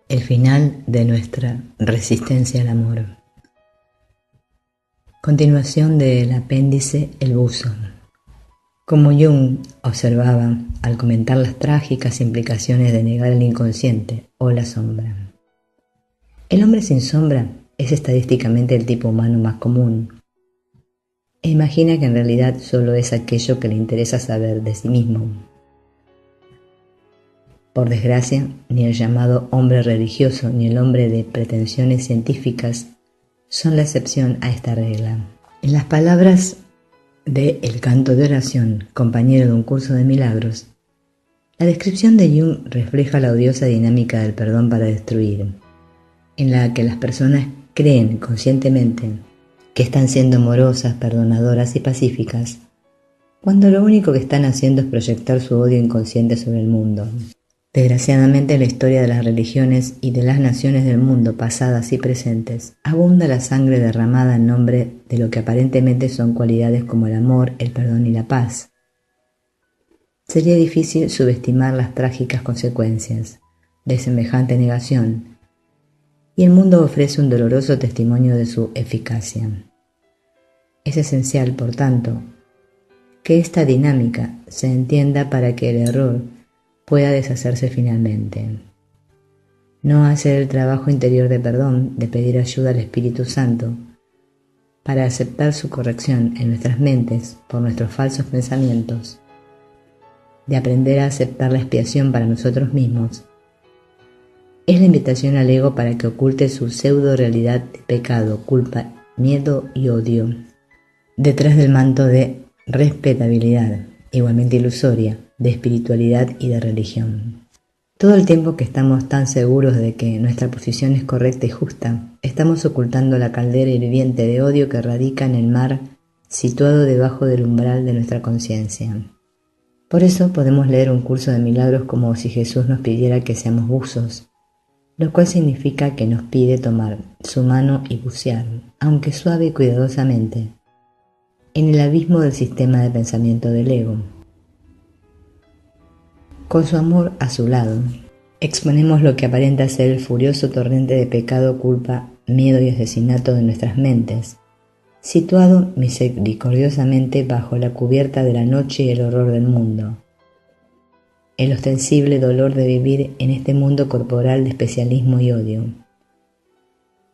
el final de nuestra resistencia al amor. Continuación del apéndice El buzo. Como Jung observaba al comentar las trágicas implicaciones de negar el inconsciente o la sombra. El hombre sin sombra es estadísticamente el tipo humano más común, e imagina que en realidad solo es aquello que le interesa saber de sí mismo. Por desgracia, ni el llamado hombre religioso ni el hombre de pretensiones científicas son la excepción a esta regla. En las palabras de El canto de oración, compañero de un curso de milagros, la descripción de Jung refleja la odiosa dinámica del perdón para destruir, en la que las personas creen conscientemente que están siendo amorosas, perdonadoras y pacíficas, cuando lo único que están haciendo es proyectar su odio inconsciente sobre el mundo. Desgraciadamente, en la historia de las religiones y de las naciones del mundo pasadas y presentes, abunda la sangre derramada en nombre de lo que aparentemente son cualidades como el amor, el perdón y la paz. Sería difícil subestimar las trágicas consecuencias de semejante negación, y el mundo ofrece un doloroso testimonio de su eficacia. Es esencial, por tanto, que esta dinámica se entienda para que el error pueda deshacerse finalmente. No hacer el trabajo interior de perdón, de pedir ayuda al Espíritu Santo, para aceptar su corrección en nuestras mentes por nuestros falsos pensamientos, de aprender a aceptar la expiación para nosotros mismos, es la invitación al ego para que oculte su pseudo-realidad de pecado, culpa, miedo y odio, detrás del manto de respetabilidad, igualmente ilusoria, de espiritualidad y de religión. Todo el tiempo que estamos tan seguros de que nuestra posición es correcta y justa, estamos ocultando la caldera hirviente de odio que radica en el mar situado debajo del umbral de nuestra conciencia. Por eso podemos leer un curso de milagros como si Jesús nos pidiera que seamos buzos, lo cual significa que nos pide tomar su mano y bucear, aunque suave y cuidadosamente, en el abismo del sistema de pensamiento del ego. Con su amor a su lado, exponemos lo que aparenta ser el furioso torrente de pecado, culpa, miedo y asesinato de nuestras mentes, situado misericordiosamente bajo la cubierta de la noche y el horror del mundo, el ostensible dolor de vivir en este mundo corporal de especialismo y odio.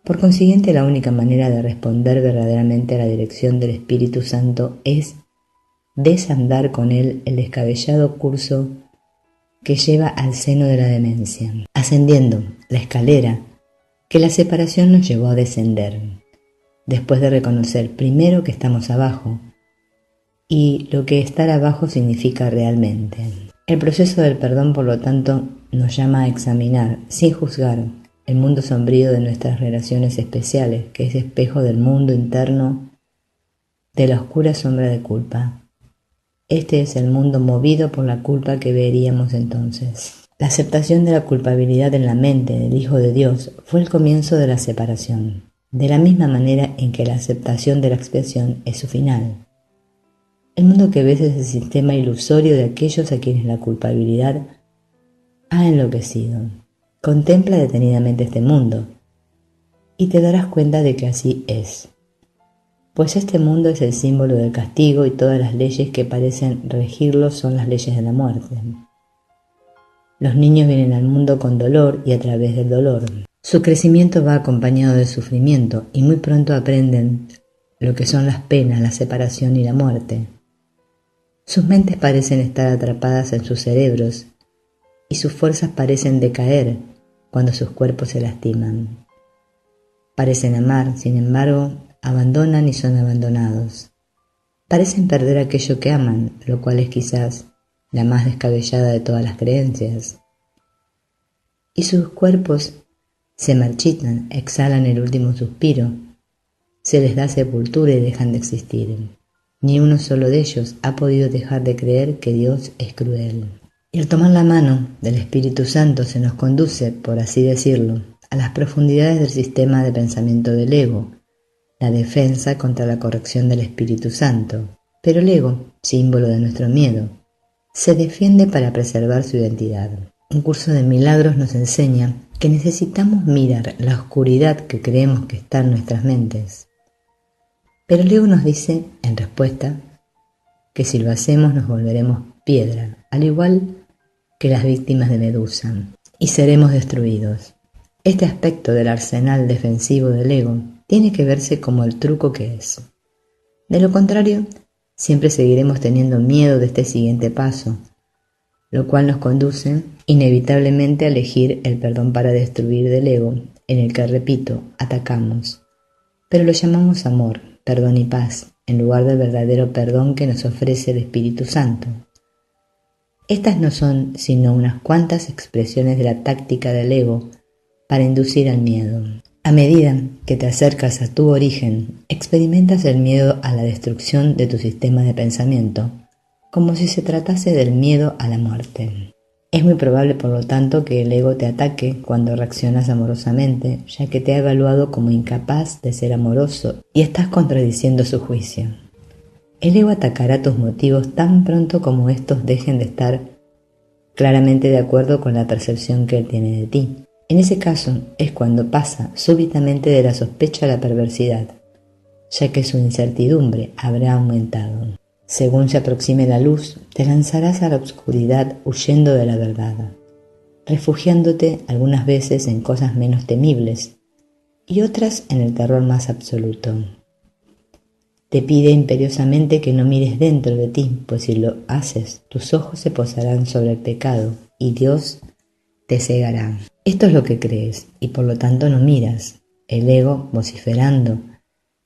Por consiguiente, la única manera de responder verdaderamente a la dirección del Espíritu Santo es desandar con él el descabellado curso que lleva al seno de la demencia, ascendiendo la escalera que la separación nos llevó a descender, después de reconocer primero que estamos abajo y lo que estar abajo significa realmente. El proceso del perdón, por lo tanto, nos llama a examinar, sin juzgar, el mundo sombrío de nuestras relaciones especiales, que es espejo del mundo interno de la oscura sombra de culpa. Este es el mundo movido por la culpa que veríamos entonces. La aceptación de la culpabilidad en la mente del Hijo de Dios fue el comienzo de la separación, de la misma manera en que la aceptación de la expiación es su final. El mundo que ves es el sistema ilusorio de aquellos a quienes la culpabilidad ha enloquecido. Contempla detenidamente este mundo y te darás cuenta de que así es. Pues este mundo es el símbolo del castigo y todas las leyes que parecen regirlo son las leyes de la muerte. Los niños vienen al mundo con dolor y a través del dolor. Su crecimiento va acompañado de sufrimiento y muy pronto aprenden lo que son las penas, la separación y la muerte. Sus mentes parecen estar atrapadas en sus cerebros y sus fuerzas parecen decaer cuando sus cuerpos se lastiman. Parecen amar, sin embargo, abandonan y son abandonados. Parecen perder aquello que aman, lo cual es quizás la más descabellada de todas las creencias. Y sus cuerpos se marchitan, exhalan el último suspiro, se les da sepultura y dejan de existir. Ni uno solo de ellos ha podido dejar de creer que Dios es cruel. Y al tomar la mano del Espíritu Santo se nos conduce, por así decirlo, a las profundidades del sistema de pensamiento del ego, la defensa contra la corrección del Espíritu Santo. Pero el ego, símbolo de nuestro miedo, se defiende para preservar su identidad. Un curso de milagros nos enseña que necesitamos mirar la oscuridad que creemos que está en nuestras mentes. Pero el ego nos dice, en respuesta, que si lo hacemos nos volveremos piedra, al igual que las víctimas de Medusa, y seremos destruidos. Este aspecto del arsenal defensivo del ego tiene que verse como el truco que es. De lo contrario, siempre seguiremos teniendo miedo de este siguiente paso, lo cual nos conduce inevitablemente a elegir el perdón para destruir del ego, en el que, repito, atacamos, pero lo llamamos amor, perdón y paz, en lugar del verdadero perdón que nos ofrece el Espíritu Santo. Estas no son sino unas cuantas expresiones de la táctica del ego para inducir al miedo. A medida que te acercas a tu origen, experimentas el miedo a la destrucción de tu sistema de pensamiento, como si se tratase del miedo a la muerte. Es muy probable, por lo tanto, que el ego te ataque cuando reaccionas amorosamente, ya que te ha evaluado como incapaz de ser amoroso y estás contradiciendo su juicio. El ego atacará tus motivos tan pronto como estos dejen de estar claramente de acuerdo con la percepción que él tiene de ti. En ese caso es cuando pasa súbitamente de la sospecha a la perversidad, ya que su incertidumbre habrá aumentado. Según se aproxime la luz, te lanzarás a la oscuridad huyendo de la verdad, refugiándote algunas veces en cosas menos temibles y otras en el terror más absoluto. Te pide imperiosamente que no mires dentro de ti, pues si lo haces, tus ojos se posarán sobre el pecado y Dios te cegará. Esto es lo que crees y por lo tanto no miras. El ego, vociferando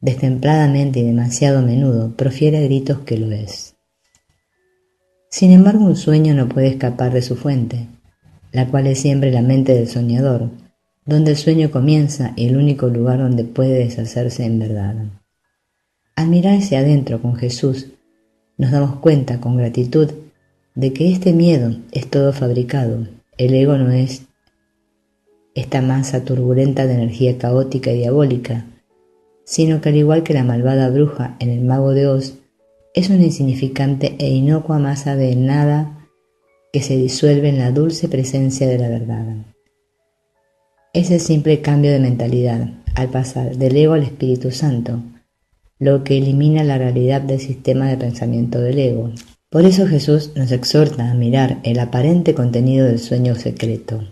destempladamente y demasiado a menudo, profiere gritos que lo es. Sin embargo, un sueño no puede escapar de su fuente, la cual es siempre la mente del soñador, donde el sueño comienza y el único lugar donde puede deshacerse en verdad. Al mirar hacia adentro con Jesús, nos damos cuenta con gratitud de que este miedo es todo fabricado. El ego no es esta masa turbulenta de energía caótica y diabólica, sino que al igual que la malvada bruja en El Mago de Oz, es una insignificante e inocua masa de nada que se disuelve en la dulce presencia de la verdad. Es el simple cambio de mentalidad, al pasar del ego al Espíritu Santo, lo que elimina la realidad del sistema de pensamiento del ego. Por eso Jesús nos exhorta a mirar el aparente contenido del sueño secreto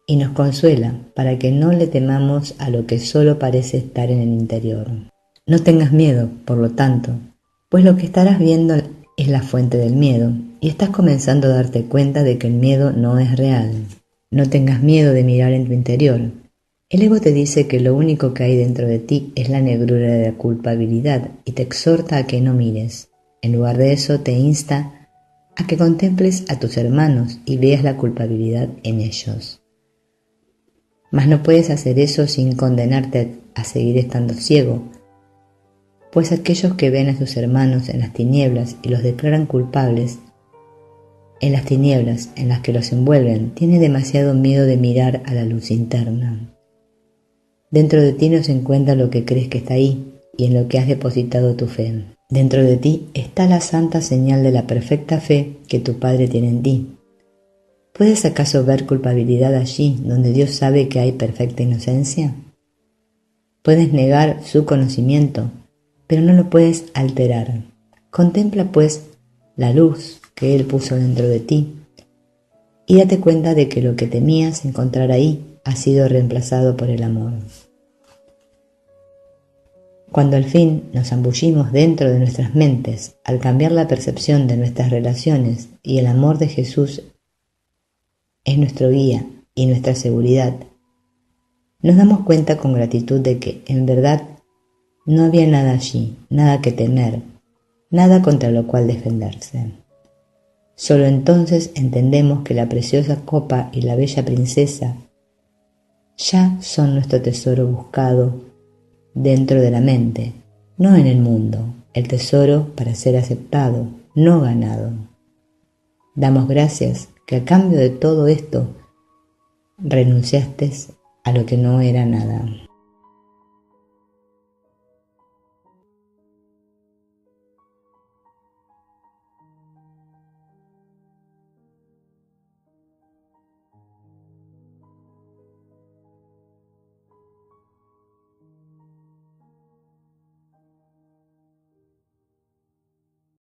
y nos consuela para que no le temamos a lo que solo parece estar en el interior. No tengas miedo, por lo tanto, pues lo que estarás viendo es la fuente del miedo y estás comenzando a darte cuenta de que el miedo no es real. No tengas miedo de mirar en tu interior. El ego te dice que lo único que hay dentro de ti es la negrura de la culpabilidad y te exhorta a que no mires. En lugar de eso te insta a que contemples a tus hermanos y veas la culpabilidad en ellos. Mas no puedes hacer eso sin condenarte a seguir estando ciego, pues aquellos que ven a sus hermanos en las tinieblas y los declaran culpables, en las tinieblas en las que los envuelven, tienen demasiado miedo de mirar a la luz interna. Dentro de ti no se encuentra lo que crees que está ahí y en lo que has depositado tu fe. Dentro de ti está la santa señal de la perfecta fe que tu Padre tiene en ti. ¿Puedes acaso ver culpabilidad allí donde Dios sabe que hay perfecta inocencia? Puedes negar su conocimiento, pero no lo puedes alterar. Contempla pues la luz que Él puso dentro de ti y date cuenta de que lo que temías encontrar ahí ha sido reemplazado por el amor. Cuando al fin nos zambullimos dentro de nuestras mentes, al cambiar la percepción de nuestras relaciones y el amor de Jesús es nuestro guía y nuestra seguridad, nos damos cuenta con gratitud de que, en verdad, no había nada allí, nada que temer, nada contra lo cual defenderse. Solo entonces entendemos que la preciosa copa y la bella princesa ya son nuestro tesoro buscado dentro de la mente, no en el mundo, el tesoro para ser aceptado, no ganado. Damos gracias que a cambio de todo esto renunciaste a lo que no era nada.